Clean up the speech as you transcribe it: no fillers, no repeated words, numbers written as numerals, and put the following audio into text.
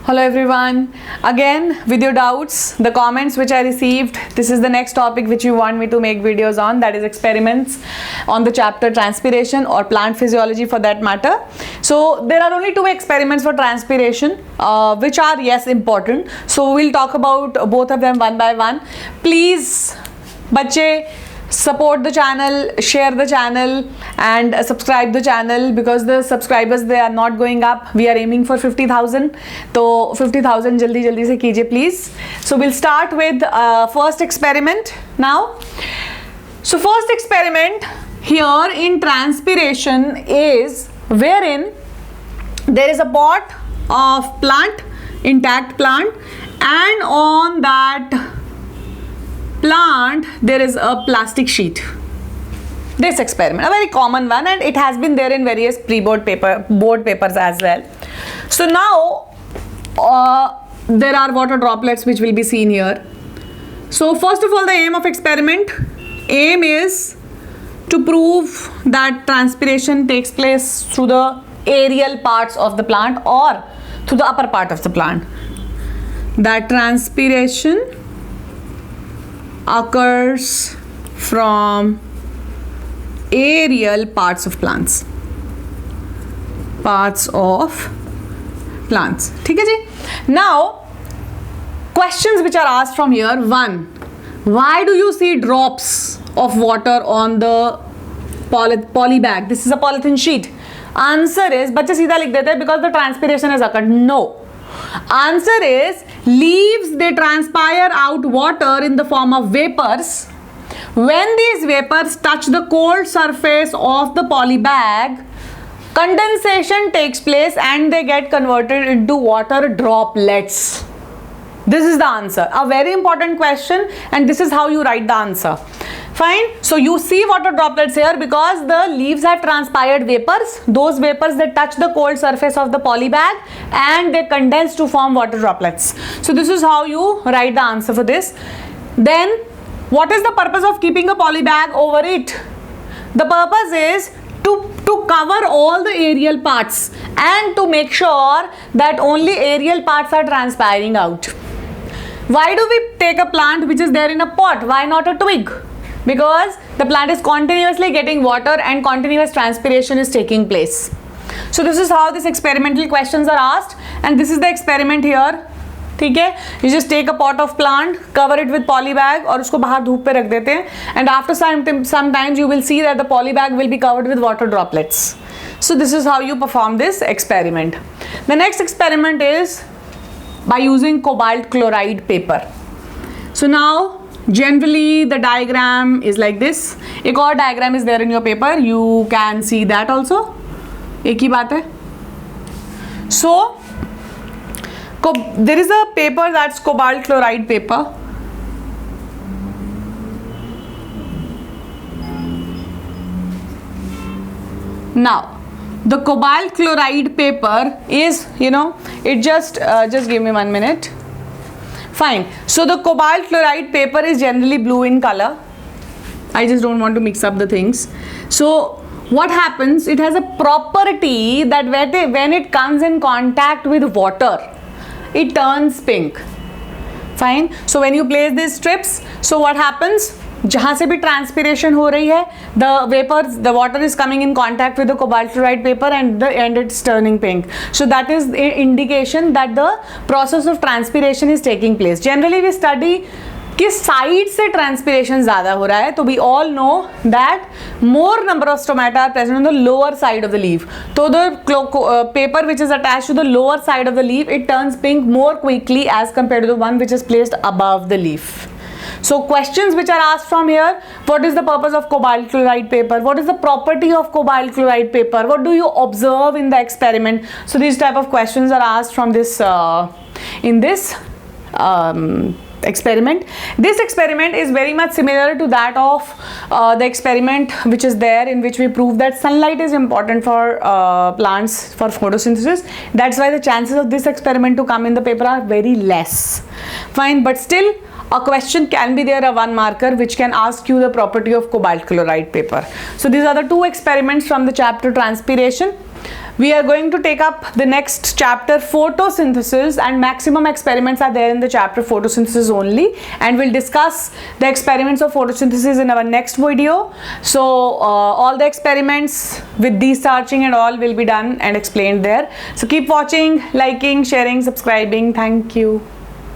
Hello everyone, again with your doubts, the comments which I received, this is the next topic which you want me to make videos on, that is experiments on the chapter transpiration or plant physiology for that matter. So there are only two experiments for transpiration which are yes important, so we'll talk about both of them one by one. Please बच्चे support the channel, share the channel and subscribe the channel because the subscribers they are not going up. We are aiming for 50,000, so 50,000 jaldi jaldi se kijiye please. So we'll start with first experiment now. So first experiment here in transpiration is wherein there is a pot of plant, intact plant, and on that plant there is a plastic sheet. This experiment, a very common one, and it has been there in various board papers as well. So now there are water droplets which will be seen here. So first of all, the aim of experiment is to prove that transpiration takes place through the aerial parts of the plant or through the upper part of the plant. That transpiration occurs from aerial parts of plants. ठीक है जी? Now questions which are asked from here. One, why do you see drops of water on the poly bag? This is a polythene sheet. Answer is, बच्चे सीधा लिख देते हैं because the transpiration has occurred. No. Answer is, leaves they transpire out water in the form of vapors. When these vapors touch the cold surface of the poly bag, condensation takes place and they get converted into water droplets. This is the answer. A very important question, and this is how you write the answer. Fine. So you see water droplets here because the leaves have transpired vapors. Those vapors that touch the cold surface of the poly bag and they condense to form water droplets. So this is how you write the answer for this. Then what is the purpose of keeping a poly bag over it? The purpose is to cover all the aerial parts and to make sure that only aerial parts are transpiring out. Why do we take a plant which is there in a pot? Why not a twig? Because the plant is continuously getting water and continuous transpiration is taking place. So this is how these experimental questions are asked, and this is the experiment here. ठीक है? You just take a pot of plant, cover it with poly bag और उसको बाहर धूप पे रख देते हैं, and after sometimes you will see that the poly bag will be covered with water droplets. So this is how you perform this experiment. The next experiment is by using cobalt chloride paper. So now generally the diagram is like this. एक और diagram is there in your paper. You can see that also. एक ही बात है. So there is a paper that's cobalt chloride paper. Now the cobalt chloride paper is, it just give me 1 minute. Fine. So the cobalt chloride paper is generally blue in color. I just don't want to mix up the things. So what happens? It has a property that when it comes in contact with water, it turns pink. Fine. So when you place these strips, so what happens? जहाँ से भी transpiration हो रही है, the water is coming in contact with the cobalt chloride paper and it's turning pink. So that is an indication that the process of transpiration is taking place. Generally we study किस side से transpiration ज़्यादा हो रहा है, तो we all know that more number of stomata are present on the lower side of the leaf. So the paper which is attached to the lower side of the leaf, it turns pink more quickly as compared to the one which is placed above the leaf. So questions which are asked from here: what is the purpose of cobalt chloride paper? What is the property of cobalt chloride paper? What do you observe in the experiment? So these type of questions are asked from this in this experiment. This experiment is very much similar to that of the experiment which is there, in which we prove that sunlight is important for plants for photosynthesis. That's why the chances of this experiment to come in the paper are very less. Fine, but still a question can be there, a one marker, which can ask you the property of cobalt chloride paper. So these are the two experiments from the chapter transpiration. we are going to take up the next chapter, photosynthesis, and maximum experiments are there in the chapter photosynthesis only, and we'll discuss the experiments of photosynthesis in our next video. So all the experiments with destarching and all will be done and explained there. So keep watching, liking, sharing, subscribing. Thank you.